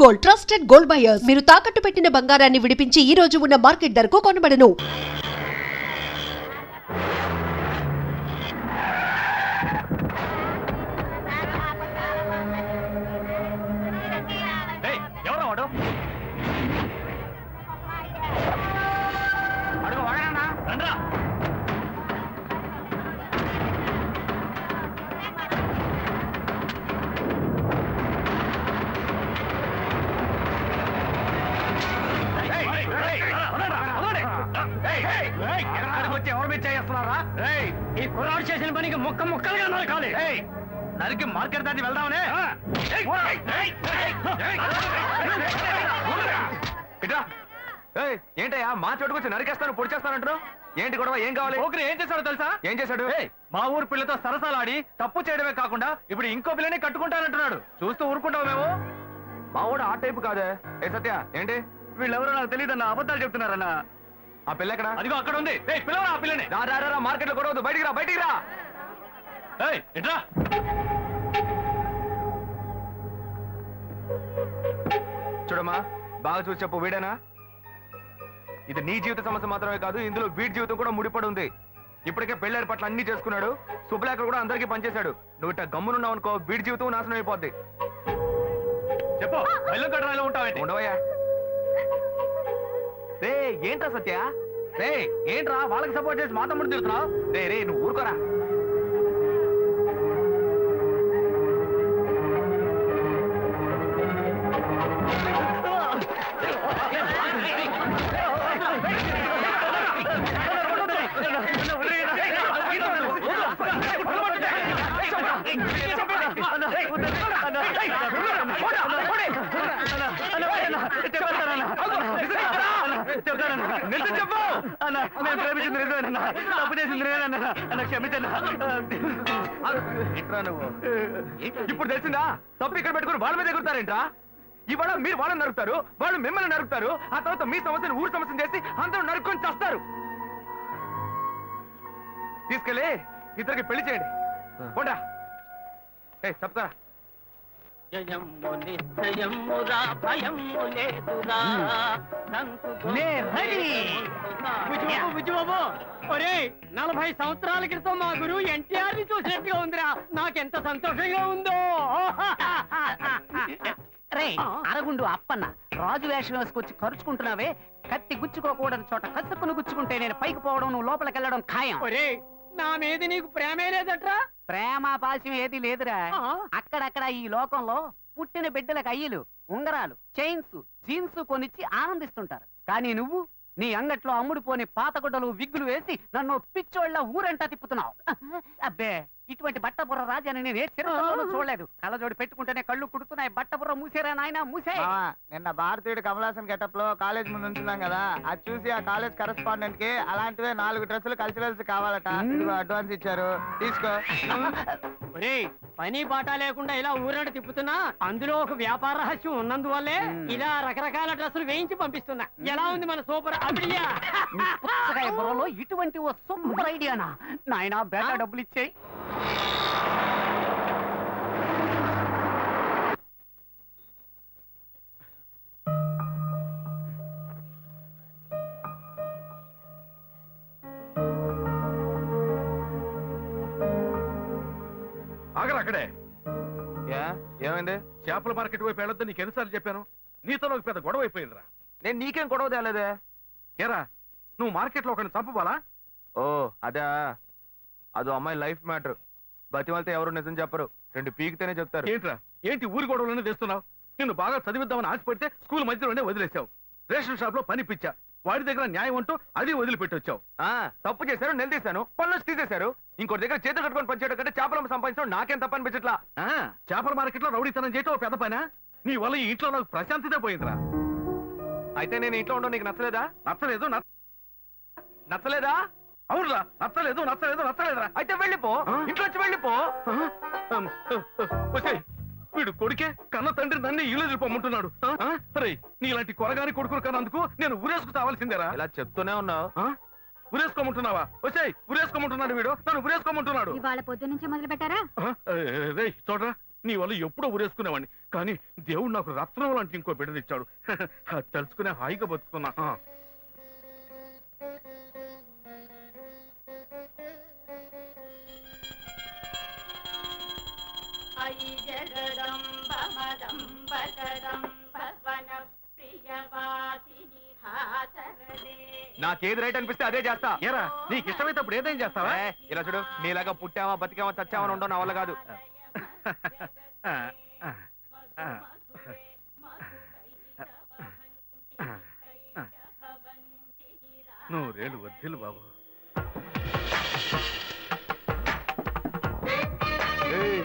Gold trusted gold buyers మీరు తాకట్టు పెట్టిన బంగారాన్ని విడిపించి ఈ రోజు ఉన్న మార్కెట్ ధరకు కొనబడను. ఈ కుర్రాడు చేసిన పనికి ముక్క ముక్కలుగా నరకాలి. నరికి మార్కెట్ దాటి వెళ్దామనే. ఏంటయ్యా మా చోటుకొచ్చి నరికేస్తాను పొడి చేస్తానంటారు? ఏంటి గొడవ? ఏం కావాలి? ఓకే ఏం చేశాడో తెలుసా? ఏం చేశాడు? మా ఊరు పిల్లతో సరసాలాడి తప్పు చేయడమే కాకుండా ఇప్పుడు ఇంకో పిల్లని కట్టుకుంటానంటున్నాడు. చూస్తూ ఊరుకుంటావు మేము? మా వాడు ఆ టైపు కాదే. ఏ సత్య ఏంటి? వీళ్ళెవరో నాకు తెలియదన్న, అబద్ధాలు చెప్తున్నారన్నా. ఆ పిల్ల ఎక్కడ? అదిగో అక్కడ ఉంది. పిల్లవరా ఆ పిల్లని. రా మార్కెట్ లో గొడవద్దు, బయటికి రా బయటికి రా. ఇట్రా. చూడమ్మా బాగా చూసి చెప్పు, వీడేనా? ఇది నీ జీవిత సమస్య మాత్రమే కాదు, ఇందులో వీడి జీవితం కూడా ముడిపడి ఉంది. ఇప్పటికే పెళ్లి ఏర్పాట్లు అన్ని చేసుకున్నాడు, శుభలేఖలు కూడా అందరికీ పనిచేశాడు. నువ్వు ఇట్లా గమ్మునున్నావు అనుకో, వీడి జీవితం నాశనం అయిపోద్ది. చెప్పు, బెల్లం కట్టరాలో ఉంటావేంటి? ఉండవయ్యా. రే ఏంట్రా సత్య? రే ఏంట్రా వాళ్ళకి సపోర్ట్ చేసి మా తమ్ముడు తిరుగుతున్నావు? రే నువ్వు ఊరుకోరా. ఇప్పుడు తెలిసిందా? తప్పు ఇక్కడ పెట్టుకుని వాళ్ళ మీద ఎగురుతారేంట్రా? ఇవాళ మీరు వాళ్ళని నరుకుతారు, వాళ్ళు మిమ్మల్ని నరుకుతారు, ఆ తర్వాత మీ సమస్యను ఊరు సమస్యను చేసి అందరూ నరుక్కొని చేస్తారు. తీసుకెళ్ళి ఇద్దరికి పెళ్లి చేయండి. పోండా. చెప్తారా? ఒరే 40 సంవత్సరాల క్రితం మా గురువు ఎన్టీఆర్ ని చూసినట్టుగా ఉందిరా. నాకెంత సంతోషంగా ఉందో. రే అరగుండు అప్పన్న, రాజు వేషం వేసుకొచ్చి ఖర్చుకుంటున్నావే. కత్తి గుచ్చుకోకూడని చోట కసుక్కును గుచ్చుకుంటే నేను పైకి పోవడం, నువ్వు లోపలికి వెళ్ళడం ఖాయం. ఒరే నా మీద నీకు ప్రేమే లేదట్రా? ప్రేమ పాశం ఏది లేదురా. అక్కడక్కడ ఈ లోకంలో పుట్టిన బిడ్డలకు అయ్యలు, ఉంగరాలు, చైన్స్, జీన్స్ కొనిచ్చి ఆనందిస్తుంటారు. కానీ నువ్వు నీ అంగట్లో అమ్ముడు పోని పాతగుడ్డలు, విగ్గులు వేసి నన్ను పిచ్చోళ్ళ ఊరంటా తిప్పుతున్నావు. అబ్బే, ఇటువంటి బట్టబుర్ర రాజాని నేను ఏ చిరతలోనూ చూడలేదు. కళ్ళజోడి పెట్టుకుంటేనే కళ్ళు కుడుతున్నాయి. బట్టబుర్ర మూసేరా నాయన, మూసే. నిన్న భారతీయుడు కమలాసన్ గెటప్ లో కాలేజ్ ముందు ఉంచున్నాం కదా, అది చూసి ఆ కాలేజ్ కరెస్పాండెంట్ కి అలాంటివే 4 డ్రెస్సులు కల్చరల్స్ కావాలట. అడ్వాన్స్ ఇచ్చారు, తీసుకో. ఒరే పని బాట లేకుండా ఇలా ఊరంట తిప్పుతున్నా అందులో ఒక వ్యాపార రహస్యం ఉన్నందువల్లే ఇలా రకరకాల డ్రెస్సులు వేయించి పంపిస్తున్నా. ఎలా ఉంది మన సూపర్ ఐడియా? పుచ్చకాయ బుర్రలో ఇటువంటి ఓ సూపర్ ఐడియానా? నాయనా బేటా డబ్బులు ఇచ్చేయి. ఆగరా అక్కడే. ఏమైంది? చేపల మార్కెట్ వైపు వెళ్ళొద్దు నీకు ఎన్నిసార్లు చెప్పాను? నీతో నాకు పెద్ద గొడవ అయిపోయిందిరా. నేను నీకేం గొడవ తేలేదే. ఏరా నువ్వు మార్కెట్ లో ఒకరిని చంపవాలా? ఓ అదా, అదో అమ్మాయి లైఫ్ మ్యాటర్. బతిమాలితే ఎవరు నిజం చెప్పరు, 2 పీకితేనే చెప్తారు. ఏంట్రా ఏంటి ఊరి గొడవలోనే తెస్తున్నావు? నిన్ను బాగా చదివిద్దామని ఆశపడితే స్కూల్ మధ్యలోనే వదిలేసావు. రేషన్ షాప్ లో పని పిచ్చా, వాడి దగ్గర న్యాయం అంటూ అది వదిలిపెట్టొచ్చావు. తప్పు చేశారు, నిలదీశాను, పనులు తీసేశారు. ఇంకోటి దగ్గర చేతులు కట్టుకొని పనిచేయడం కంటే చేపలు సంపాదించడం నాకేం తప్ప అనిపించట్లా. చేపల మార్కెట్ లో రౌడీతనం చేయటం ఓ పెద్ద పైన. నీ వల్ల ఈ ఇంట్లో నాకు ప్రశాంతతే పోయిందిరా. అయితే నేను ఇంట్లో ఉండడం నీకు నచ్చలేదా? నచ్చలేదు. నచ్చలేదా? అవునురా, నచ్చలేదురా. అయితే వెళ్ళిపో, ఇంట్లోంచి వెళ్ళిపో. వీడు కొడుకే కన్న తండ్రి నన్ను ఇల్లు వెళ్ళిపోమంటున్నాడు. నీలాంటి కొరగాని కొడుకులు కన్నందుకు నేను ఊరేసుకు తావాల్సిందేరా. ఇలా చెప్తూనే ఉన్నావు. ఉరేసుకోమంటున్నావా? వచ్చాయి ఉరేసుకోమంటున్నాడు వీడు, నన్ను ఉరేసుకోమంటున్నాడు. ఇవాళ పొద్దు నుంచి మొదలు పెట్టారా? చూడరా నీ వల్ల ఎప్పుడో ఉరేసుకునేవాడిని, కానీ దేవుడు నాకు రత్నం లాంటి ఇంకో బిడ్డనిచ్చాడు. అది తలుచుకునే హాయిగా బతుకుతున్నా. అయి జగదంబ మదంబ కదంబ వన ప్రియవాసిని హాసరదే. నాకేది రైట్ అనిపిస్తే అదే చేస్తా. ఏరా నీకు ఇష్టమైతే అప్పుడు ఏదేం చేస్తావా? ఇలా చూడు, నీలాగా పుట్టావా బతికావా చచ్చావని ఉండవు నా వల్ల కాదు. నూరేళ్ళు వద్దులు బాబు. ఏయ్,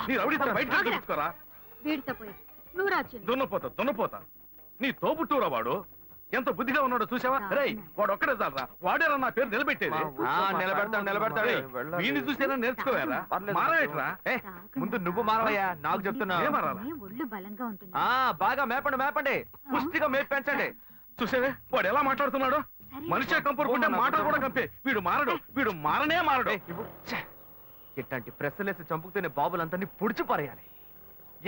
నీ రౌడీతనం బయట చూపించుకోరా. వీడితో పోయి నువ్వు రాజ్యం దున్నపోతా నీ తోబుట్టూరా వాడు. ఎంత బుద్ధిగా ఉన్నాడో చూసావా? రేయ్ వాడు ఒక్కడే చాలరా, వాడేరా నా పేరు నిలబెట్టేది. నిలబెడతాడు. వీడిని చూసేనా నేర్చుకోవారా? మారవేట్రా. ముందు నువ్వు మారవయ్యా, నాకు చెప్తున్నా. ఏమారాలా? ఒళ్ళు బలంగా ఉంటుంది. బాగా మేపండి, పుష్టిగా మేపు పెంచండి. చూసావే వాడు ఎలా మాట్లాడుతున్నాడు. మనిషే కంపరుకుంటే మాటలు కూడా కంపే. వీడు మారనే మారడు. ఇట్లాంటి ప్రెస్సులేసి చంపుకునే బాబులందరినీ పుడిచి పారేయాలి.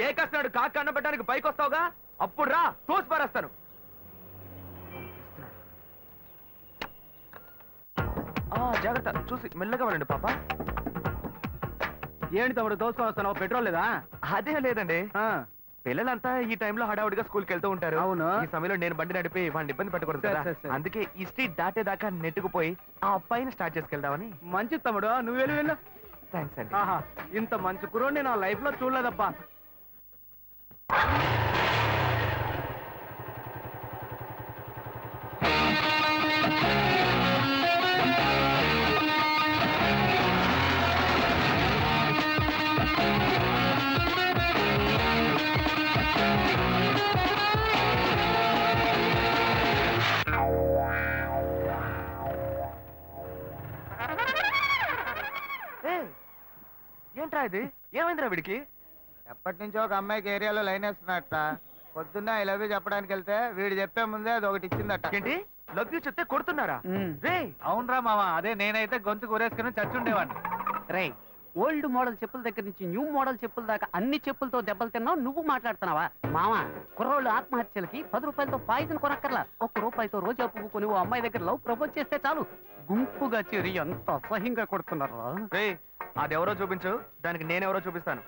ఏ కష్టనాడు కాక అన్నబెట్టడానికి పైకి వస్తావుగా, అప్పుడు రా తోసి పారేస్తాను. జాగ్రత్త, చూసి మెల్లగా వెళ్ళండి పాప. ఏంటి తమ్ముడు దోసుకొని వస్తున్నావు? పెట్రోల్ లేదా? అదే లేదండి, పిల్లలంతా ఈ టైంలో హడావుడిగా స్కూల్కి వెళ్తూ ఉంటారు. అవును. ఈ సమయంలో నేను బండి నడిపి వాడిని ఇబ్బంది పెట్టకూడదు కదా. సరే. అందుకే ఈ స్ట్రీట్ దాటేదాకా నెట్టుకుపోయి ఆ అబ్బాయిని స్టార్ట్ చేసుకెళ్దామని. మంచి తమ్ముడు, నువ్వు వెళ్ళు. థ్యాంక్స్ అండి. ఆహా, ఇంత మంచి కురోడిని నా లైఫ్ లో చూడలేదబ్బా. ఏంట్రా ఇది? ఏమైందిరా వీడికి? ఎప్పటి నుంచో ఒక అమ్మాయికి ఏరియాలో లైన్ వేస్తున్నట్ట. పొద్దున్న ఐ లవ్ యూ చెప్పడానికి వెళ్తే వీడు చెప్పే ముందే అది ఒకటి ఇచ్చిందట. ఏంటి లవ్ యూ చెప్తే కొడుతున్నారా? రే అవునరా మామ, అదే నేనైతే గొంతు కూరేసుకుని చచ్చుండేవాడిని. రే, ఓల్డ్ మోడల్ చెప్పుల దగ్గర నుంచి న్యూ మోడల్ చెప్పుల దాకా అన్ని చెప్పులతో దెబ్బలు తిన్నావు, నువ్వు మాట్లాడుతున్నావా? మామ, కుర్రోళ్ళు ఆత్మహత్యలకి 10 రూపాయలతో పాయిజన్ కొనక్కర్లా. 1 రూపాయితో రోజా పువ్వు కొని ఓ అమ్మాయి దగ్గర లవ్ ప్రపోజ్ చేస్తే చాలు, గుంపుగా చేరి ఎంత అసహ్యంగా కొడుతున్నారా. రే అదెవరో చూపించు, దానికి నేనెవరో చూపిస్తాను.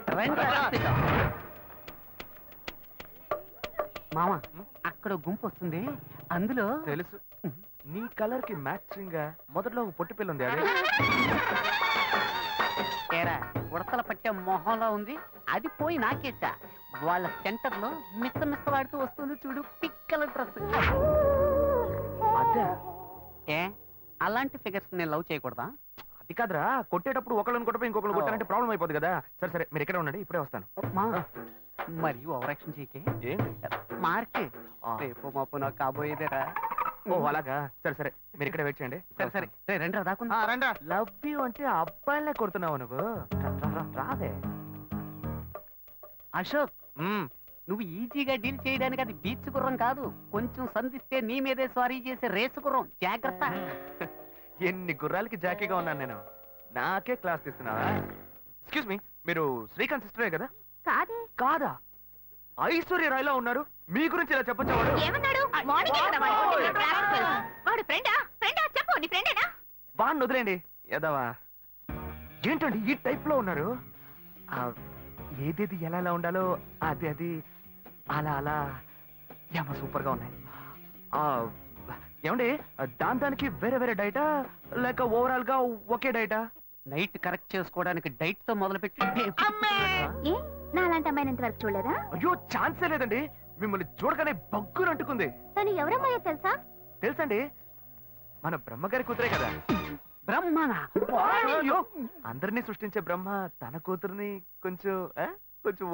మామ, అక్కడ గుంపు వస్తుంది, అందులో తెలుసు, నీ కలర్ కి మ్యాచింగ్ గా మొదట్లో ఒక పొట్టి పిల్ల ఉంది. అదే ఏరా, ఉడతల పట్టే మొహంలో ఉంది, అది పోయి నాకేసా. వాళ్ళ సెంటర్ లో మిస్సలాడుతూ వస్తుంది చూడు, పిక్కల డ్రెస్. అదే ఏ, అలాంటి ఫిగర్స్ నేను లవ్ చేయకూడదా? అది కాదురా, కొట్టేటప్పుడు ఒకళ్ళని కొట్టపోయి ఇంకొకరు కొట్టారంటే ప్రాబ్లం అయిపోతుంది కదా. సరే మీరు ఎక్కడ ఉండండి, ఇప్పుడే వస్తాను. మరియు ఓవరాక్షన్ చేయకే. ఏంటి? మార్కే రేపు మాపు నాకు కాబోయేదేరా. ఓ అలాగా, సరే మీరు ఇక్కడ వెయిట్ చేయండి. సరే రండి రా, దాకుందా. రండి. లవ్ యూ అంటే అబ్బాయిలే కొడుతున్నావు నువ్వు. రాదే అశోక్, నువ్వు ఈజీగా డీల్ చేయడానికి అది బీచ్ గుర్రం కాదు, కొంచెం సంధిస్తే నీ మీదే స్వారీ చేసే రేసు గుర్రం. జాగ్రత్త. ఎన్ని గుర్రాలకి జాకీగా ఉన్నాను నేను. నాకే క్లాస్ తీస్తున్నావా? ఎక్స్క్యూజ్ మీ, మీరు శ్రీకాంత్ సిస్టరే కదా? కాదే. కాదా? ఐశ్వర్య రాయ్లా ఉన్నారు, మీ గురించి ఇలా చెప్పొచ్చా? వాడు ఏమన్నాడు? మార్నింగ్ ఎక్కడ వాడు ఫ్రెండా? చెప్పు, నీ ఫ్రెండేనా? వాడిని వదిలేండి ఎదవా. ఏంటండి ఈ టైప్ లో ఉన్నారు? ఏదేది ఎలా ఉండాలో అది అలా ఏమో సూపర్ గా ఉన్నాయి. ఏమండి దానికి వేరే డైటా లేక ఓవరాల్ గా ఒకే డైటా? నైట్ కరెక్ట్ చేసుకోవడానికి డైట్ తో మొదలుపెట్టి ఏ, నా అలాంటి అమ్మాయిని ఇంతవరకు చూడలేదా? అయ్యో ఛాన్సే లేదండి, మిమ్మల్ని చూడగానే బగ్గులు అంటుకుంది. తను ఎవరమ్మాయో తెలుసా? తెలుసండి, మన బ్రహ్మగారి కూతురే కదా. బ్రహ్మనా? అయ్యో, అందరినీ సృష్టించే బ్రహ్మ తన కూతుర్ని కొంచెం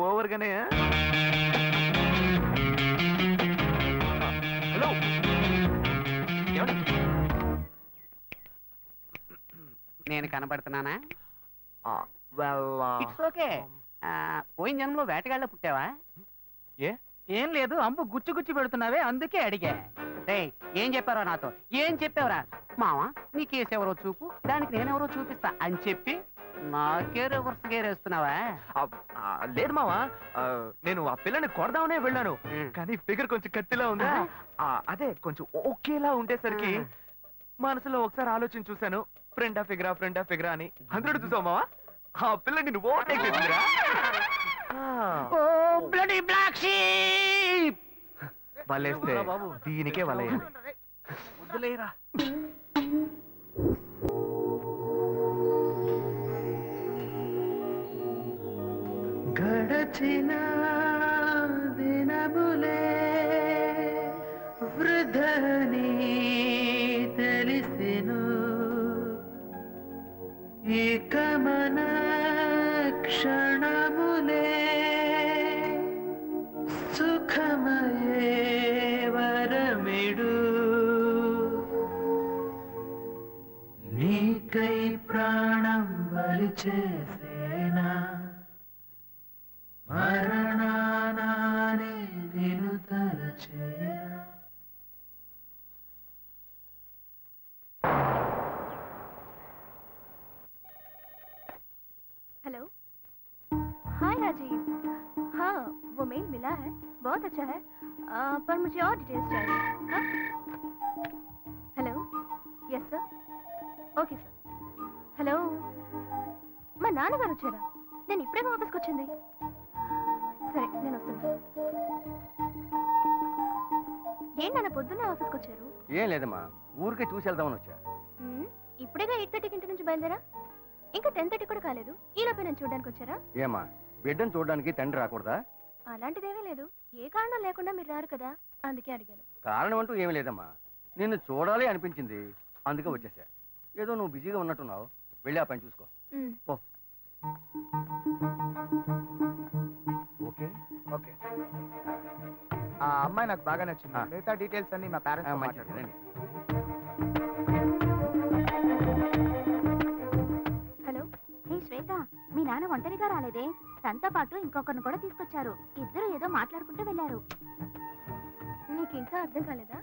ఓవర్ గానే. హలో, నేను కనబడుతున్నానా? well, it's okay. పోయిన జన్మలో వేటగాళ్ళ పుట్టావా? ఏ ఏం లేదు అంబు గుచ్చి గుచ్చి పెడుతున్నావే అందుకే అడిగా. రేయ్ ఏం చెప్పారో నాతో, ఏం చెప్పావురా? మావా నీ కేసు ఎవరో చూపు, దానికి నేనెవరో చూపిస్తా అని చెప్పి నాకే రివర్స్ గేర్ వేస్తున్నావా? లేదు మావా, నేను ఆ పిల్లని కొడదామనే వెళ్ళాను, కానీ ఫిగర్ కొంచెం కత్తిలా ఉందా, అదే కొంచెం ఓకేలా ఉండేసరికి మనసులో ఒకసారి ఆలోచన చూశాను, ఫ్రెండా ఫిగరా అని. అందరూ చూసావు మావా, ఆ పిల్ల నిన్ను ఓవర్టేక్ చేసిందిరా. ఓ బ్లడీ బ్లాక్ షీప్! వలేస్తే దీనికే వలయాలి. వద్దులేరా. గడచిన దినములే వృధని తెలిసెను, ఇక మన క్షణములే సుఖమయే వరమిడు, నీకై ప్రాణం బలి చేసేనా, మరణానానే నిన్ను తలచేనా. हेलो, हाय राजीव। हाँ वो मेल मिला है, बहुत अच्छा है, पर मुझे और डिटेल्स चाहिए। हाँ hello, yes sir, okay sir. Hello, మా నాన్నగారు వచ్చారా? నేను ఇప్పుడే ఆఫీస్కి వచ్చింది. సరే నేను వస్తాను. ఏంటన్న పొద్దున్నే ఆఫీస్కి వచ్చారు? ఏం లేదమ్మా, ఊరికే చూసి వెళ్దామని వచ్చా. ఇప్పుడేగా 8:30కి ఇంటి నుంచి బయలుదేరా, ఇంకా 10:30 కూడా కాలేదు. ఈలోపే నేను చూడడానికి వచ్చారా? ఏమా బిడ్డను చూడడానికి తండ్రి రాకూడదా? అలాంటిదేమీ లేదు, ఏ కారణం లేకుండా మీరు రారు కదా, అందుకే అడిగాను. కారణం అంటూ ఏమీ లేదమ్మా, నిన్ను చూడాలి అనిపించింది, అందుకే వచ్చేసా. ఏదో నువ్వు బిజీగా ఉన్నట్టున్నావు, వెళ్ళి ఆ పని చూసుకో. పో. ఓకే ఓకే, ఆ అమ్మాయి నాకు బాగా నచ్చింది. మిగతా డీటెయిల్స్ అన్ని మా పేరెంట్స్ మంచిది. హలో, హే శ్వేత, మీ నాన్న ఒంటరిగా రాలేదే, తనతో పాటు ఇంకొకరిని కూడా తీసుకొచ్చారు. ఇద్దరు ఏదో మాట్లాడుకుంటూ వెళ్ళారు. నీకు ఇంకా అర్థం కాలేదా?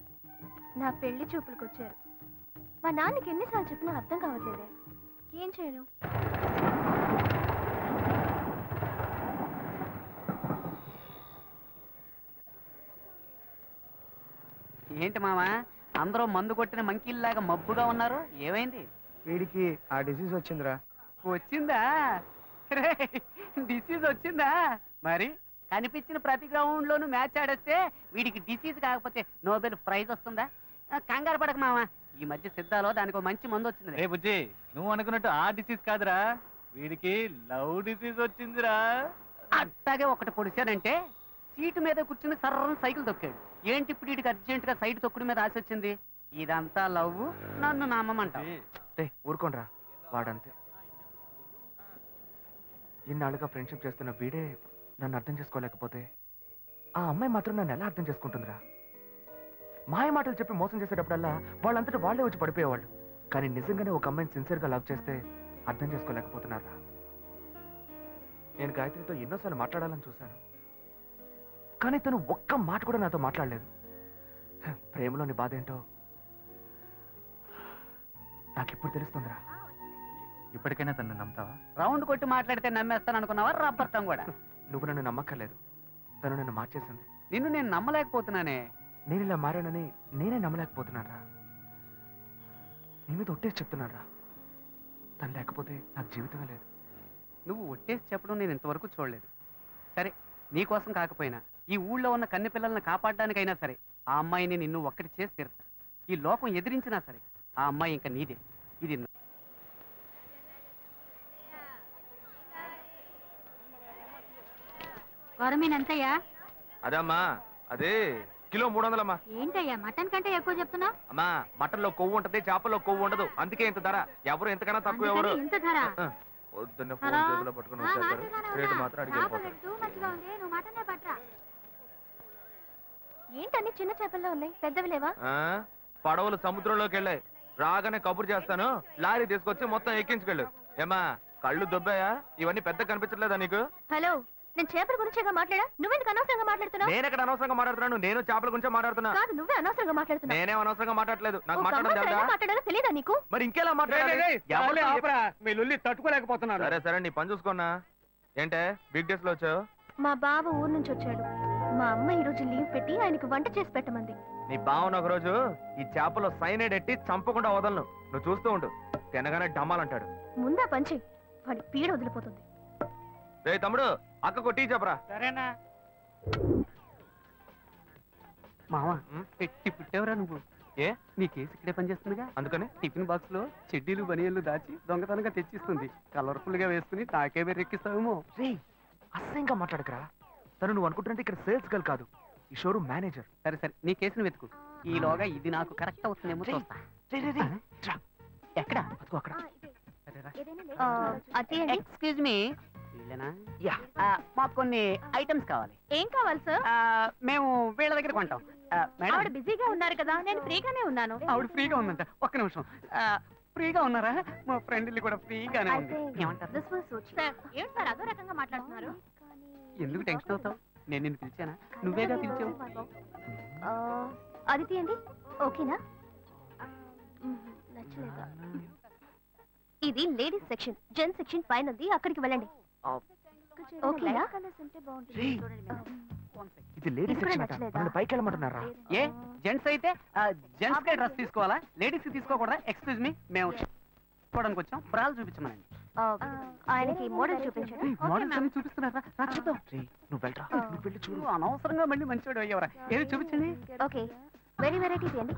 నా పెళ్లి చూపులకు వచ్చారు. మా నాన్నకి ఎన్నిసార్లు చెప్పినా అర్థం కావట్లేదే, ఏం చేయను? ఏంటి మామా, అందరూ మందు కొట్టిన మంకీల్లాగా మబ్బుగా ఉన్నారు, ఏమైంది? వీడికి ఆ డిసీజ్ వచ్చిందిరా. వచ్చిందా? డిసీజ్ వచ్చిందా? మరి కనిపించిన ప్రతి గ్రౌండ్ లోను మ్యాచ్ ఆడేస్తే వీడికి డిసీజ్ కాకపోతే నోబెల్ ప్రైజ్ వస్తుందా? కంగారు పడక మామ, ఈ మధ్య సిద్ధాలో దానికి మంచి మందు వచ్చింది. రే బుజ్జి, నువ్వు అనుకున్నట్టు ఆ డిసీజ్ కాదురా, వీడికి లవ్ డిసీజ్ వచ్చిందిరా. అట్టాగే ఒకటి పొడిచానంటే సీటు మీద కూర్చుని సర్రని సైకిల్ తొక్కాడు. ఏంటి ఇప్పుడు వీడికి అర్జెంట్ గా సైడ్ తొక్కుడు మీద ఆశ వచ్చింది? ఇదంతా లవ్, నన్ను నమ్మమంట. ఊరుకోండ్రా, వాడంతే. ఇన్నాళ్ళుగా ఫ్రెండ్షిప్ చేస్తున్న వీడే నన్ను అర్థం చేసుకోలేకపోతే ఆ అమ్మాయి మాత్రం నన్ను ఎలా అర్థం చేసుకుంటుందిరా? మాయ మాటలు చెప్పి మోసం చేసేటప్పుడల్లా వాళ్ళంతటా వాళ్ళే వచ్చి పడిపోయేవాళ్ళు. కానీ నిజంగానే ఒక అమ్మాయిని సిన్సియర్గా లవ్ చేస్తే అర్థం చేసుకోలేకపోతున్నారా? నేను గాయత్రితో ఎన్నోసార్లు మాట్లాడాలని చూశాను, కానీ తను ఒక్క మాట కూడా నాతో మాట్లాడలేదు. ప్రేమలోని బాధ ఏంటో నాకిప్పుడు తెలుస్తుందిరా. ఇప్పటికైనా తను నమ్ముతావా? రౌండ్ కొట్టి మాట్లాడితే నమ్మేస్తాను అనుకున్నావా? రబ్బర్తం కూడా. నువ్వు నన్ను నమ్మక్కర్లేదు, తను నన్ను మార్చేసింది. నిన్ను నేను నమ్మలేకపోతున్నానే. నేను ఇలా మారానని నేనే నమ్మలేకపోతున్నారా? నీ మీద ఒట్టేసి చెప్తున్నారా, తను లేకపోతే నాకు జీవితమే లేదు. నువ్వు ఒట్టేసి చెప్పడం నేను ఇంతవరకు చూడలేదు. సరే, నీకోసం కాకపోయినా ఈ ఊళ్ళో ఉన్న కన్నె పిల్లల్ని కాపాడడానికైనా సరే ఆ అమ్మాయిని నిన్ను ఒక్కటి చేసి తీరుతా. ఈ లోకం ఎదిరించినా సరే ఆ అమ్మాయి ఇంకా నీదే. ఇది గౌరమీనంతయ్యా? అదమ్మా, అదే కిలో 300 అమ్మా. ఏంటయ్యా మటన్ కంటే ఎక్కువ చెప్తున్నా? అమ్మా, మటన్ లో కొవ్వు ఉంటది, చేపల్లో కొవ్వు ఉండదు, అందుకే ఇంత ధర. ఎవరు ఎంతకన్నా తక్కువ ఎవరు? ఇంత ధర? పొద్దున్న ఫోన్ చేతిలో పట్టుకుని వచ్చారు, రేటు మాత్రం అడిగి. ఏంటన్ని చిన్న చేపల్లో ఉన్నాయి, పెద్దవి లేవా? పడవలు సముద్రంలోకి వెళ్ళాయి, రాగానే కబురు చేస్తాను, లారీ తీసుకొచ్చి మొత్తం ఎక్కించుకెళ్ళు. ఏమా, కళ్ళు దొబ్బాయా? ఇవన్నీ పెద్ద కనిపించట్లేదా నీకు? హలో, నేను చేపల గురించేగా మాట్లాడా, నువ్వెందుకు అనవసరంగా మాట్లాడుతున్నావు? నేను ఎక్కడ అనవసరంగా మాట్లాడుతున్నాను, నేను చేపల గురించి మాట్లాడుతున్నా. కాదు, నువ్వే అనవసరంగా మాట్లాడుతున్నావు. నేనే అనవసరంగా మాట్లాడలేదు, నాకు ఒక మాట్లాడడం అమ్మాయితో తెలుసా? ఎలా మాట్లాడాలో తెలియదా నీకు? మరి ఇంకెలా మాట్లాడాలి? చాలే ఆపరా, మీ లొల్లి తట్టుకోలేకపోతున్నాను. సరే సరే, నీ పని చూసుకున్నా. ఏంటే బిగ్ డేస్ లో వచ్చావు? మా బావ ఊరు నుంచి వచ్చాడు. మా అమ్మ ఈ రోజు లీవ్ పెట్టి ఆయనకు వంట చేసి పెట్టమంది. నీ బావన ఒక రోజు ఈ చేపలో సైనైడ్ ఎట్టి చంపకుండా వదలను, నువ్వు చూస్తూ ఉండు. తినగానే డమ్మాలంటాడు. ముందా పంచి, వాడి పీడ వదిలిపోతుంది. రే తమ్ముడు, అక్కకు టీ చెప్పరా. సరేనా? మావా పెట్టి పుట్టేవరా నువ్వు? ఏ నీ కేసు ఇక్కడే పనిచేస్తుందిగా, అందుకని టిఫిన్ బాక్స్ లో చెడ్డీలు బనియన్లు దాచి దొంగతనంగా తెచ్చిస్తుంది. కలర్ఫుల్ గా వేసుకుని నాకే బెర్రెక్కిస్తావేమో. రే అసహ్యంగా మాట్లాడకరా. తను నువ్వు అనుకుంటున్నట్టు ఇక్కడ సేల్స్ గర్ల్ కాదు, ఈ షోరూమ్ మేనేజర్. సరే సరే, నీ కేసును వెతుకు. ఈలోగా ఇది నాకు కరెక్ట్ అవుతుందేమో చూస్తా. ఎక్కడ? అదిగో అక్కడ. ఎక్స్క్యూజ్ మీ, మాకు కొన్ని ఐటమ్స్ కావాలి. ఏం కావాలి సార్? మేము వీళ్ళ దగ్గర కొంటాం. మేడం, ఆవిడ బిజీగా ఉన్నారు కదా, నేను ఫ్రీగానే ఉన్నాను. ఆవిడ ఫ్రీగా ఉందంట. ఒక్క నిమిషం. ఫ్రీగా ఉన్నారా? మా ఫ్రెండ్ కూడా ఫ్రీగానే ఉంది. ఏమంటారు? సార్, ఏంటి సార్ అదో రకంగా మాట్లాడుతున్నారు? ఎందుకు టెన్షన్ అవుతావు? నేను నిన్ను పిలిచానా? నువ్వేగా పిలిచావు. అది తీయండి. ఓకేనా? నచ్చలేదా? ఇది లేడీస్ సెక్షన్, జెంట్స్ సెక్షన్ పైనది, అక్కడికి వెళ్ళండి. ఓకేనా? ఇది లేడీస్ సెక్షన్ అట, మనల్ని పైకి వెళ్ళమంటున్నారా? ఏ జెంట్స్ అయితే జెంట్స్ కే డ్రెస్ తీసుకోవాలా, లేడీస్ తీసుకోకూడదా? ఎక్స్క్యూజ్ మీ, మేము చూడడానికి వచ్చాం, బ్రాలు చూపించమనండి. ఆయనకి మోడల్ చూపించండి. మోడల్స్ అన్ని చూపిస్తున్నారా? చూద్దాం. నువ్వు వెళ్ళరా, నువ్వు వెళ్ళి చూడు. నువ్వు అనవసరంగా మళ్ళీ మంచివాడు అయ్యేవరా. ఏది చూపించండి. ఓకే, వెరీ వెరైటీ తీయండి.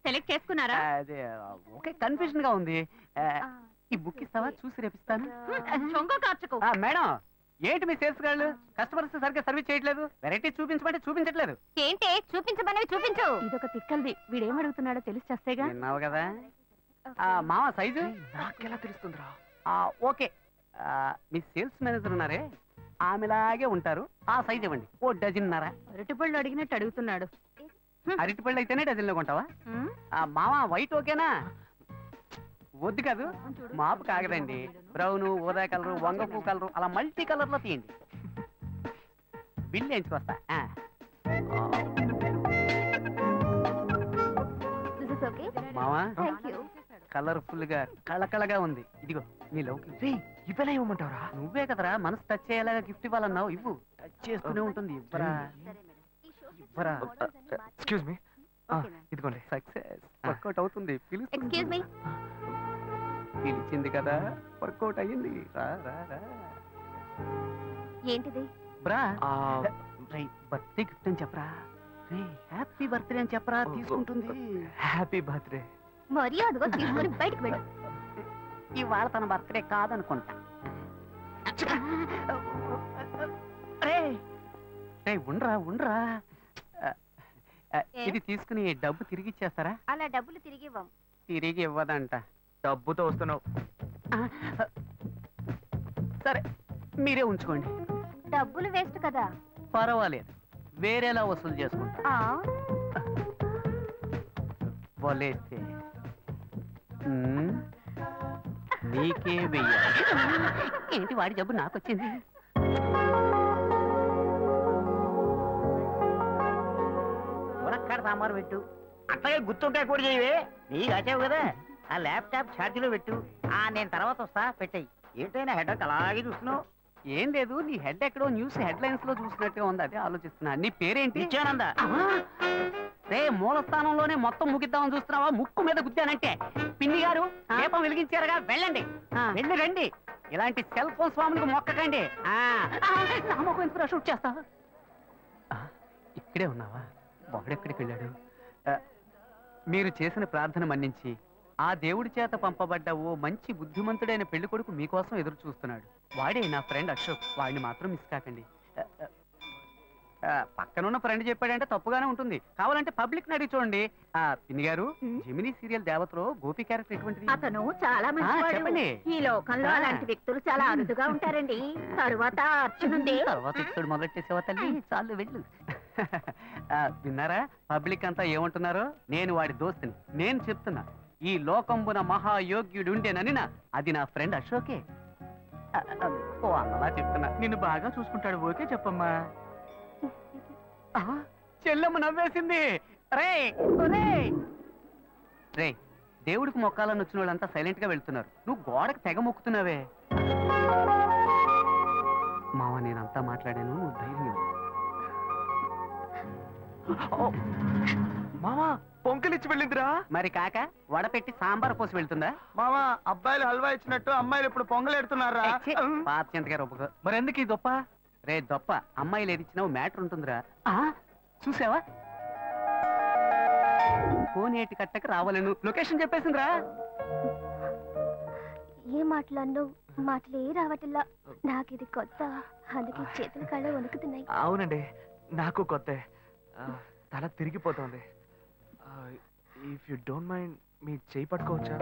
సెలెక్ట్ చేసుకున్నారా? అదే ఓకే, కన్ఫ్యూజన్ గా ఉంది. ఈ బుక్ ఇస్తావా? చూసి రేపిస్తాను. చొంగ కార్చుకో. మేడం, ఏంటి మీ సేల్స్ గాళ్ళు కస్టమర్స్ సరిగ్గా సర్వీస్ చేయట్లేదు? వెరైటీ చూపించమంటే చూపించట్లేదు. ఏంటి చూపించమనేవి చూపించు. ఇదొక తిక్కల్ది, వీడేం అడుగుతున్నాడో తెలిసి చేస్తేగా. విన్నావు కదా. మామ సైజు నాకెలా తెలుస్తుందిరా? ఓకే. మీ సేల్స్ మేనేజర్ ఉన్నారే, ఆమెలాగే ఉంటారు. ఆ సైజ్ ఇవ్వండి, ఓ డజన్నర. అరటిపళ్ళు అడిగినట్టు అడుగుతున్నాడు. అరటిపళ్ళు అయితేనే డజన్లో కొంటావా? మామ వైట్ ఓకేనా? వద్దు కాదు, మాపు కాగదండి. బ్రౌన్, ఊదా కలరు, వంగపూ కలరు, అలా మల్టీ కలర్ లో తీయండి. బిల్ వేయించుకొస్తా. మావా కలర్ఫుల్ గా కళకళగా ఉంది. ఇదిగో నీ లవ్కి. ఇవ్వలే ఇవ్వమంటావరా? నువ్వే కదరా మనసు టచ్ అయ్యేలాగా గిఫ్ట్ ఇవ్వాలన్నావు. ఇవ్వు, టచ్ చేస్తూనే ఉంటుంది. ఇవ్వరా ఇవ్వరా. ఎక్స్క్యూజ్ మీ, ఇదిగోండి. సక్సెస్, వర్కౌట్ అవుతుంది. Excuse me. పిలిచింది కదా, వర్కౌట్ అయ్యింది. రా రా రా. ఏంటిది? బ్రా, బర్త్డే గిఫ్ట్ అని చెప్పరా. రే హ్యాపీ బర్త్డే అని చెప్పరా, తీసుకుంటుంది. Happy birthday. మర్యాదగా తీసుకొని బయటకు వెళ్ళు. ఇవాళ తన బర్త్డే కాదనుకుంటా. రే రే, ఉండ్రా ఉండ్రా. ఇది తీసుకుని డబ్బు తిరిగి ఇచ్చేస్తారా? అలా డబ్బులు తిరిగి ఇవ్వం. తిరిగి ఇవ్వదంట. డబ్బుతో వస్తున్నావు. సరే మీరే ఉంచుకోండి. డబ్బులు వేస్ట్ కదా. పర్వాలేదు, వేరేలా వసూలు చేసుకుంటా. వలేస్తే నీకే వెయ్యాలి. ఏంటి వాడి జబ్బు నాకొచ్చింది? మునక్కాడ సాంబారు పెట్టు. అట్లాగే గుర్తుంటాయి కూడా చేయవే. నీకు వచ్చావు కదా, ఆ ల్యాప్టాప్ ఛార్జీలో పెట్టు. నేను తర్వాత వస్తా, పెట్టాయి. ఏంటైనా హెడ్ అలాగే చూస్తున్నావు? ఏం లేదు, నీ హెడ్ ఎక్కడో న్యూస్ హెడ్ లైన్స్ లో చూసినట్టుగా ఉంది, అదే ఆలోచిస్తున్నా. నీ పేరేంటి? నిత్యానంద. రే మూల స్థానంలోనే మొత్తం ముగిద్దామని చూస్తున్నావా? ముక్కు మీద గుద్దానంటే. పిన్ని గారు దీపం వెలిగించారుగా, వెళ్ళండి. వెళ్ళి రండి. ఇలాంటి సెల్ ఫోన్ స్వాములకు మొక్కకండి. నా మొక్క ఎందుకు షూట్ చేస్తా? ఇక్కడే ఉన్నావా? వాడెక్కడికి వెళ్ళాడు? మీరు చేసిన ప్రార్థన మన్నించి ఆ దేవుడి చేత పంపబడ్డ ఓ మంచి బుద్ధిమంతుడైన పెళ్లి కొడుకు మీకోసం ఎదురు చూస్తున్నాడు. వాడే నా ఫ్రెండ్ అశోక్. వాడిని మాత్రం మిస్ కాకండి. పక్కనున్న ఫ్రెండ్ చెప్పాడంటే తప్పుగానే ఉంటుంది, కావాలంటే పబ్లిక్ అడిగి చూడండి. పిన్ని గారు, జెమినీ సీరియల్ దేవతలో గోపి క్యారెక్టర్ ఎటువంటిది? అతను చాలా మంచివాడు. చెప్పండి. ఈ లోకంలో అలాంటి వ్యక్తులు చాలా అరుదుగా ఉంటారండి. తరువాత అర్చనుంది. తర్వాత ఇక్కడ మొదలెట్టేసేవా తల్లి? చాలు వెళ్ళు. విన్నారా పబ్లిక్ అంతా ఏమంటున్నారో? నేను వాడి దోస్తుని. నేను చెప్తున్నా, ఈ లోకంబున మహాయోగ్యుడుండేనని అది నా ఫ్రెండ్ అశోకే. ఓ అలా చెప్తున్నా, నిన్ను బాగా చూసుకుంటాడు. ఓకే చెప్పమ్మా. చెల్లెమ్మ నవ్వేసింది. రే రే, దేవుడికి మొక్కాలని వచ్చిన వాళ్ళంతా సైలెంట్ గా వెళ్తున్నారు, నువ్వు గోడకు తెగ మొక్కుతున్నావే. మామ నేనంతా మాట్లాడాను, నువ్వు ధైర్యం ఇవ్వు. మామా పొంకలిచ్చి వెళ్ళిందిరా. మరి కాక వడపెట్టి సాంబార్ పోసి వెళ్తుందా? మామా అబ్బాయిలు హల్వా ఇచ్చినట్టు అమ్మాయిలు ఇప్పుడు పొంగలు ఎడుతున్నారా? పాత చింతగా రొప్పకు. మరి ఎందుకు ఈ దొప్ప? రే దొప్ప, అమ్మాయిలు ఏది ఇచ్చినా మ్యాటర్ ఉంటుందిరా. చూసావా, కోనేటి కట్టకు రావాలను లొకేషన్ చెప్పేసిందిరా. ఏ మాట్లాడినో మాటలే రావట్లా. నాకు ఇది కొత్త, అందుకే చేతుల కళ్ళ వణుకుతున్నాయి. అవునండి, నాకు కొత్త. తల తిరిగిపోతుంది. ఇఫ్ యు డోంట్ మైండ్ మీ చేయి పట్టుకోవచ్చా?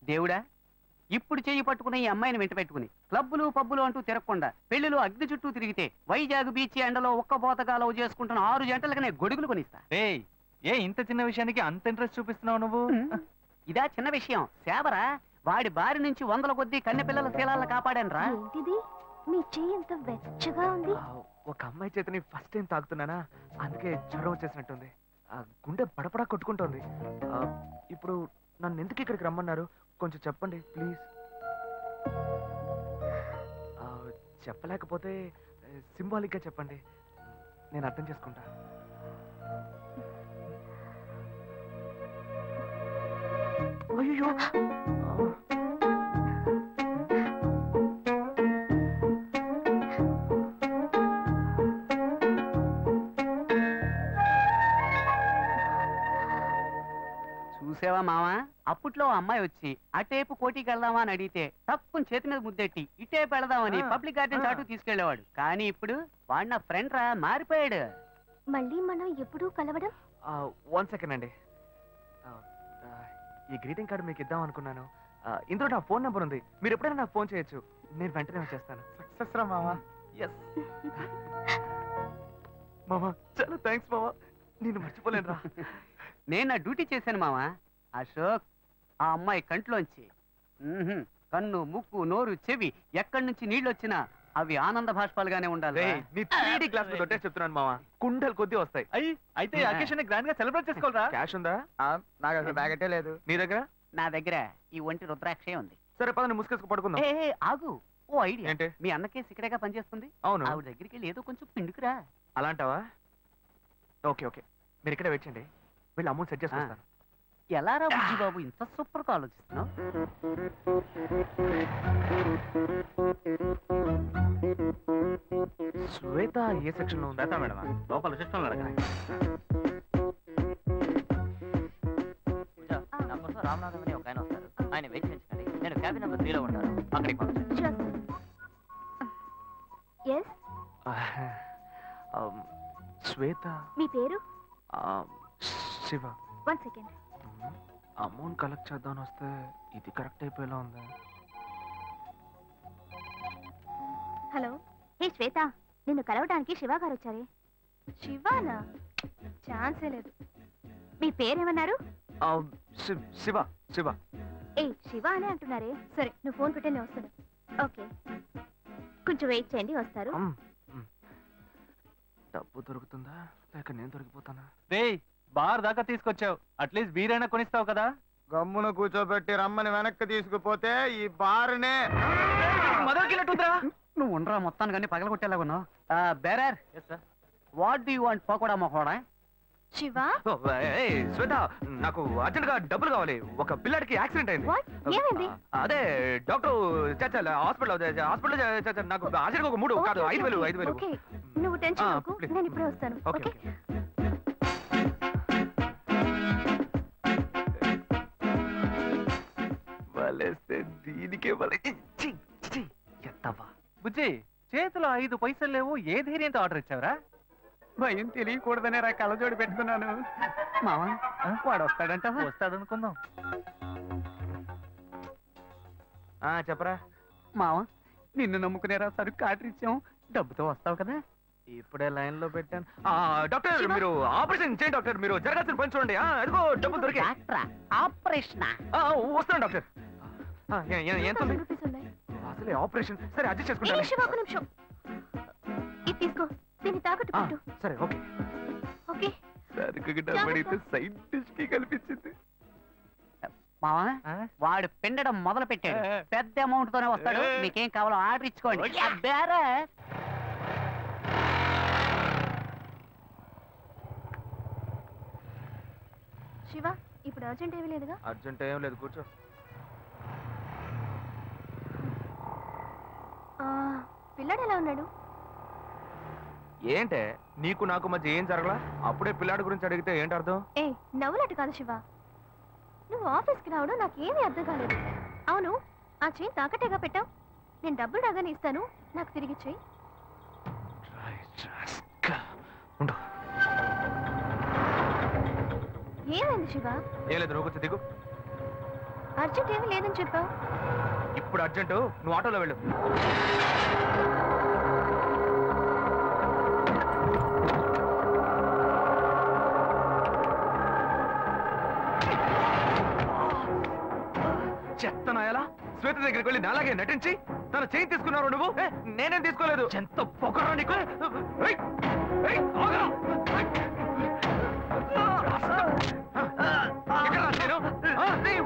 దేవుడా, ఇప్పుడు చెయ్యి పట్టుకున్న ఈ అమ్మాయిని వెంట పెట్టుకుని క్లబ్బులు పబ్బులు అంటూ తిరగకుండా పెళ్లిలో అగ్ని చుట్టూ తిరిగితే వైజాగ్ బీచ్ ఎండలో ఒక్క బోతగా లవ్ చేసుకుంటున్న 6 జంటలకనే గొడుగులు కొనిస్తా. ఏ ఇంత చిన్న విషయానికి అంత ఇంట్రెస్ట్ చూపిస్తున్నావు నువ్వు? ఇదా చిన్న విషయం? సేవరా, వాడి బారి నుంచి 100 కొద్దీ కన్నె పిల్లల శీలాలను కాపాడాను రా. ఏంటిది, మీ చెయ్యి ఎంత వెచ్చగా ఉంది. ఒక అమ్మాయి చేతని ఫస్ట్ టైం తాగుతున్నానా, అందుకే జ్వరం వచ్చేసినట్టుంది. గుండె పడపడా కొట్టుకుంటోంది. ఇప్పుడు నన్ను ఎందుకు ఇక్కడికి రమ్మన్నారు కొంచెం చెప్పండి ప్లీజ్. చెప్పలేకపోతే సింబాలిక్ గా చెప్పండి, నేను అర్థం చేసుకుంటా. అయ్యో చూసావా మావా, అప్పట్లో అమ్మాయి వచ్చి అటేపు కోటికి వెళ్దామా అని అడిగితే తప్పుని చేతి మీద ముద్దెట్టి ఇటేపు వెళదామని పబ్లిక్ గార్డెన్ చాటు తీసుకెళ్లేవాడు. కానీ ఇప్పుడు వాడు నా ఫ్రెండ్ రా, మారిపోయాడు. మళ్ళీ మనం ఎప్పుడూ కలవడం? 1 సెకండ్ అండి. ఈ గ్రీటింగ్ కార్డు మీకు ఇద్దాం అనుకున్నాను. ఇందులో నా ఫోన్ నెంబర్ ఉంది, మీరు ఎప్పుడైనా నాకు ఫోన్ చేయొచ్చు, నేను వెంటనే వచ్చేస్తాను. సక్సెస్ రా మామా. ఎస్ మామా, చాలా థ్యాంక్స్ మామా, నేను మర్చిపోలేను రా. నేను నా డ్యూటీ చేశాను మావా. అశోక్, ఆ అమ్మాయి కంట్లోంచి కన్ను, ముక్కు, నోరు, చెవి ఎక్కడి నుంచి నీళ్ళు వచ్చినా అవి ఆనంద భాష్పాలుగానే ఉండాలి. నీ 3D క్లాస్ మీద చెప్తున్నాను మామా, కుండలు కొద్దీ వస్తాయి. అయితే అకేషన్ గ్రాండ్ గా సెలబ్రేట్ చేసుకోవాలరా. క్యాష్ ఉందా? నాకు అసలు బ్యాగెటే లేదు. నీ దగ్గర? నా దగ్గర ఈ ఒంటి రుద్రాక్షే ఉంది. సరే పద, ముసుకేసుకు పడుకుందాం. ఆగు, ఓ ఐడియా. ఏంటి? మీ అన్నకే సిక్కడగా పనిచేస్తుంది. అవును. ఆవిడ దగ్గరికి వెళ్ళి ఏదో కొంచెం పిండుకురా. అలాంటావా? ఓకే ఓకే, మీరు ఇక్కడ వెయిట్ చేయండి, వీళ్ళు అమౌంట్ సెట్ చేసుకుంటాను. ఎలా రా బుజ్జి బాబు, ఇంత సూపర్ గా ఆలోచిస్తున్నావు? శ్వేత ఏ సెక్షన్ లో ఉందా? మేడం లోపల సిస్టమ్ అడగండి. రామనాథం అని ఒక ఆయన వస్తారు, ఆయన వెయిట్ చేయించండి. నేను క్యాబిన్ నెంబర్ 3లో ఉంటాను, అక్కడికి పంపించండి. శ్వేత. మీ పేరు? శివ. 1 సెకండ్. అమౌంట్ కలెక్ట్ చేద్దామని వస్తే ఇది కరెక్ట్ అయిపోయేలా ఉంది. హలో, హే శ్వేత, నిన్ను కలవడానికి శివ గారు వచ్చారే. శివానా? ఛాన్సే లేదు. మీ పేరేమన్నారు? శివ. శివ. ఏ శివ అనే అంటున్నారే. సరే, నువ్వు ఫోన్ పెట్టే నేను వస్తాను. ఓకే, కొంచెం వెయిట్ చేయండి, వస్తారు. డబ్బు దొరుకుతుందా లేక నేను దొరికిపోతానా? బార్ దాకా తీసుకొచ్చావు, అట్లీస్ట్ బీరైనా కొనిస్తావు కదా. గమ్మున కూర్చోబెట్టి రమ్మని వెనక్కి తీసుకుపోతే ఈ బారునే నువ్వు ఉండరా, మొత్తాన్ని కానీ పగలగొట్టేలాగున్నావు. Bearer, what do you want? Pakoda మొకోడా? శివ, శ్వేత, నాకు అర్జెంట్ గా డబ్బులు కావాలి. ఒక పిల్లడికి యాక్సిడెంట్ అయింది. ఏమైంది? అదే డాక్టర్ హాస్పిటల్ నాకు అర్జెంట్ గా ఒక 3 కాదు 5,000. ఓకే, నువ్వు టెన్షన్ అవ్వకు, నేను ఇప్పుడే వస్తాను. ఓకే. వలేస్తే దీనికే బుజ్జి, చేతిలో 5 పైసలు లేవు, ఏ ధైర్యంతో ఆర్డర్ ఇచ్చావురా? భయం తెలియకూడదనే రా కళ్ళజోడు పెట్టుకున్నాను. మామ వాడు వస్తాడంట. వస్తాడనుకుందాం. చెప్పరా. మామ నిన్ను నమ్ముకునేరా సరుకు ఆర్డర్ ఇచ్చాం, డబ్బుతో వస్తావు కదా. ఇప్పుడే లైన్ లో పెట్టాను. డాక్టర్ మీరు ఆపరేషన్ చేయండి డాక్టర్. మీరు జరగాల్సిన పని చూడండి. అదిగో డబ్బులు దొరికాయి. డాక్టరా ఆపరేషన్? వస్తాను డాక్టర్. ఎంత ఉంది? 1000 రూపీస్ ఉన్నాయి. అసలే ఆపరేషన్. సరే అడ్జస్ట్ ఏ చేసుకుంటాను. శివ, ఒక నిమిషం. ఇది తీసుకో, దీన్ని తాకట్టు పెట్టు. సరే ఓకే. ఓకే. సరుకు డబ్బడితే సైడ్ డిష్ కి కల్పించింది. మావా వాడు పిండడం మొదలు పెట్టాడు. పెద్ద అమౌంట్ తోనే వస్తాడు. మీకేం కావాలో ఆర్డర్ ఇచ్చుకోండి. అబ్బారా శివ, ఇప్పుడు అర్జెంట్ ఏమీ లేదుగా? అర్జెంట్ ఏం లేదు, కూర్చో. పిల్లాడు ఎలా ఉన్నాడు? ఏంటే నీకు నాకు మధ్య ఏం జరగలా? అప్పుడే పిల్లాడి గురించి అడిగితే ఏంటి అర్థం? ఏ నవ్వులట్టు కాదు శివ, నువ్వు ఆఫీస్కి రావడం నాకేమీ అర్థం కాలేదు. అవును, ఆ చైన్ తాకట్టేగా పెట్టావు. నేను డబ్బులు రాగానే ఇస్తాను, నాకు తిరిగి చెయ్యి. ఏమైంది శివ? ఏం లేదు, నువ్వు కొంచెం దిగు. అర్జెంట్ ఏమీ లేదని చెప్పావు. ఇప్పుడు అర్జెంటు, నువ్వు ఆటోలో వెళ్ళు. చెత్తనాయలా శ్వేత దగ్గరికి వెళ్ళి నాలాగే నటించి తన చేయి తీసుకున్నారు నువ్వు. నేనేం తీసుకోలేదు. ఎంత పొగరా నీకు.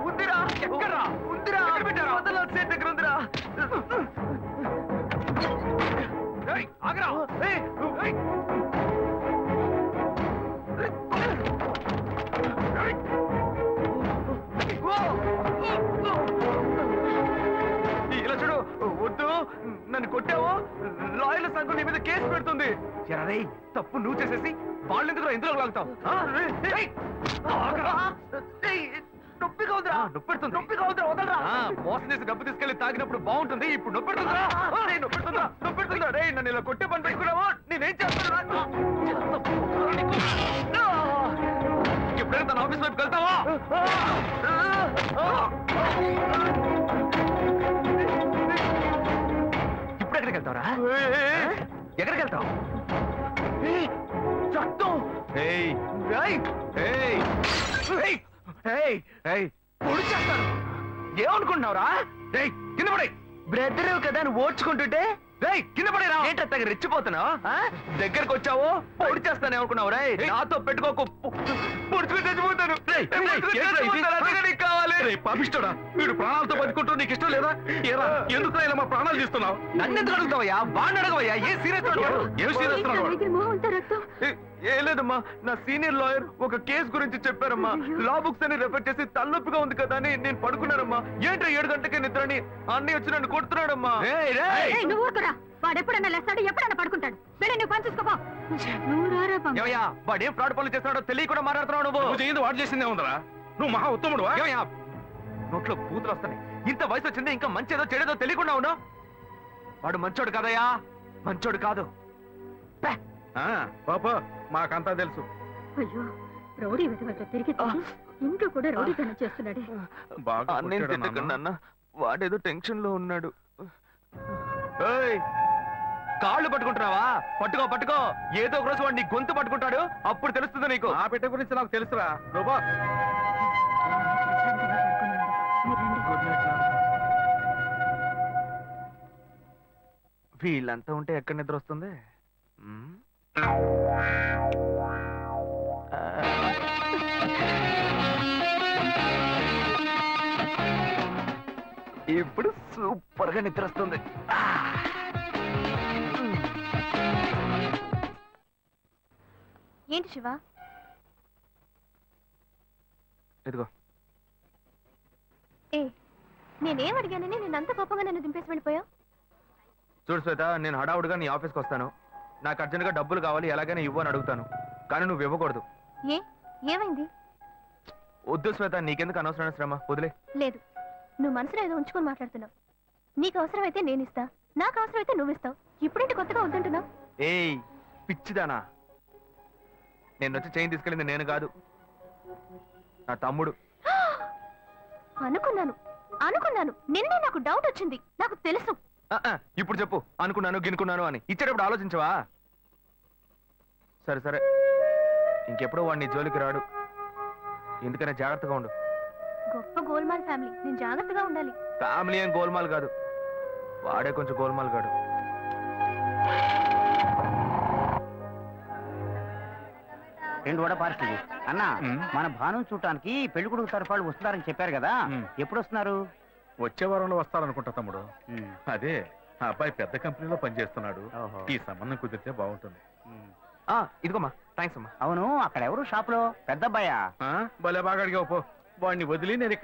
ఉందిరా, ఎక్కడా ఉందిరా, దగ్గర ఉందిరా. ఆగరా. ఇలా చూడు, వద్దు, నన్ను కొట్టావు, లాయర్ల సంఘం నీ మీద కేసు పెడుతుంది. ఎరే తప్పు నువ్వు చేసేసి వాళ్ళు ఎందుకు ఇందులో లాగుతావు? నొప్పిగా ఉందిరా. నొప్పెడుతుంది. నొప్పిగా ఉందిరా, వదలరా. మోసం చేసి డబ్బు తీసుకెళ్లి తాగినప్పుడు బాగుంటుంది, ఇప్పుడు నొప్పెడుతుందా? నొప్పెడుతుందా? నొప్పెడుతుందా? రే నన్ను ఇలా కొట్టే పని పెట్టుకున్నావా? నేనేం చేస్తాను? ఎప్పుడైనా తన ఆఫీస్ వైపు వెళ్తావా? ఇప్పుడు ఎక్కడికి వెళ్తావరా? ఎక్కడికి వెళ్తావు? చట్టం. పొడి చేస్తాను. ఏమనుకుంటున్నావురా? కింద పడే. బ్రదర్ కదా అని ఓడ్చుకుంటుంటే కింద పడేరా. ఏంటో రెచ్చిపోతున్నావు? దగ్గరకు వచ్చావు, పొడి చేస్తాను ఏమనుకున్నావు? రే నాతో పెట్టుకోకు, పొడుచుకుని చచ్చిపోతాను. కావాలి పాపిస్తాడా? వీడు ప్రాణాలతో బతుకుంటూ నీకు ఇష్టం లేదా? ఏరా ఎందుకు ఇలా మా ప్రాణాలు తీస్తున్నావు? నన్ను ఎందుకు అడుగుతావయ్యా? బాగా అడగవయ్యా. ఏ సీరియస్ ఏం సీరియస్? ఏ లేదమ్మా, నా సీనియర్ లాయర్ ఒక కేసు గురించి చెప్పారమ్మా. లా బుక్స్ అని రెఫర్ చేసి తలనొప్పిగా ఉంది కదా అని నేను పడుకున్నానమ్మా. ఏంటో 7 గంటలకే నిద్రని అన్నీ వచ్చి నన్ను కొడుతున్నాడమ్మా. నువ్వు ఊరుకురా. వాడు ఎప్పుడన్నా లేస్తాడు, ఎప్పుడన్నా పడుకుంటాడు. వెళ్ళి నువ్వు పని చూసుకోపో. ఏమయ్యా, వాడు ఏం ఫ్రాడ్ పనులు చేస్తున్నాడో తెలియకుండా మాట్లాడుతున్నావు నువ్వు. నువ్వు చేయింది వాడు చేసిందే ఉందరా? నువ్వు మహా ఉత్తముడు. ఏమయ్యా, నోట్లో బూతులు వస్తాయి. ఇంత వయసు వచ్చింది, ఇంకా మంచేదో చెడేదో తెలియకుండా ఉన్నావు. వాడు మంచోడు కాదయ్యా, మంచోడు కాదు. పాప మాకంతా తెలుసు. అయ్యో, రౌడీ వెతవట తిరిగి ఇంట్లో కూడా రౌడీతనం చేస్తున్నాడే. బాగా నేను తిట్టకండి అన్న, వాడేదో టెన్షన్ లో ఉన్నాడు. కాళ్ళు పట్టుకుంటున్నావా? పట్టుకో పట్టుకో. ఏదో ఒక రోజు వాడు నీ గొంతు పట్టుకుంటాడు, అప్పుడు తెలుస్తుంది నీకు. ఆ పెట్టె గురించి నాకు తెలుసురా. రూబా వీళ్ళంతా ఉంటే ఎక్కడ నిద్ర వస్తుంది? ఇప్పుడు సూపర్ గా నిద్ర వస్తుంది. ఏంటి శివ? ఇదిగో. ఏ నేనేం అడిగానని నేనంత కోపంగా నన్ను దింపేసి వెళ్ళిపోయావు? చూడు శ్వేత, నేను హడావుడిగా నీ ఆఫీస్కి వస్తాను. నాకు అర్జెంట్గా డబ్బులు కావాలి, ఎలాగైనా ఇవ్వు అని అడుగుతాను. కానీ నువ్వు ఇవ్వకూడదు. ఏమైంది? వద్దు శ్వేత, నీకెందుకు అనవసరమైన శ్రమ, వదిలే. లేదు, నువ్వు మనసులో ఏదో ఉంచుకొని మాట్లాడుతున్నావు. నీకు అవసరమైతే నేను ఇస్తా, నాకు అవసరమైతే నువ్వు ఇస్తావు. ఇప్పుడేంటి కొత్తగా వద్దంటున్నావు? ఏయ్ పిచ్చిదానా, నేను వచ్చి చైన్ తీసుకెళ్ళింది నేను కాదు, నా తమ్ముడు. అనుకున్నాను నిన్నే నాకు డౌట్ వచ్చింది. నాకు తెలుసు. ఇప్పుడు చెప్పు, అనుకున్నాను గినుకున్నాను అని. ఇచ్చేటప్పుడు ఆలోచించవా? సరే సరే, ఇంకెప్పుడు వాడిని జోలికి రాడు. ఎందుకనే జాగ్రత్తగా ఉండు. గొప్ప గోల్మాల్ ఫ్యామిలీ, నేను జాగ్రత్తగా ఉండాలి. ఫ్యామిలీ ఏం గోల్మాల్ కాదు, వాడే కొంచెం గోల్మాల్ కాడు. రెండు వడ పార్సల్ అన్నా. మన భాను చూడటానికి పెళ్లి కొడుకు తరఫు వాళ్ళు వస్తున్నారని చెప్పారు కదా, ఎప్పుడు వస్తున్నారు? వచ్చే వారంలో వస్తారనుకుంటా తమ్ముడు. అదే ఆ అబ్బాయి పెద్ద కంపెనీలో పనిచేస్తున్నాడు. ఈ సంబంధం కుదిరితే బాగుంటుంది. ఇదిగోమ్మా, థ్యాంక్స్ అమ్మా. అవును, అక్కడ ఎవరు షాప్ లో? పెద్ద అబ్బాయా? భలే బాగా అడిగావు పో. వాడిని వదిలి నేను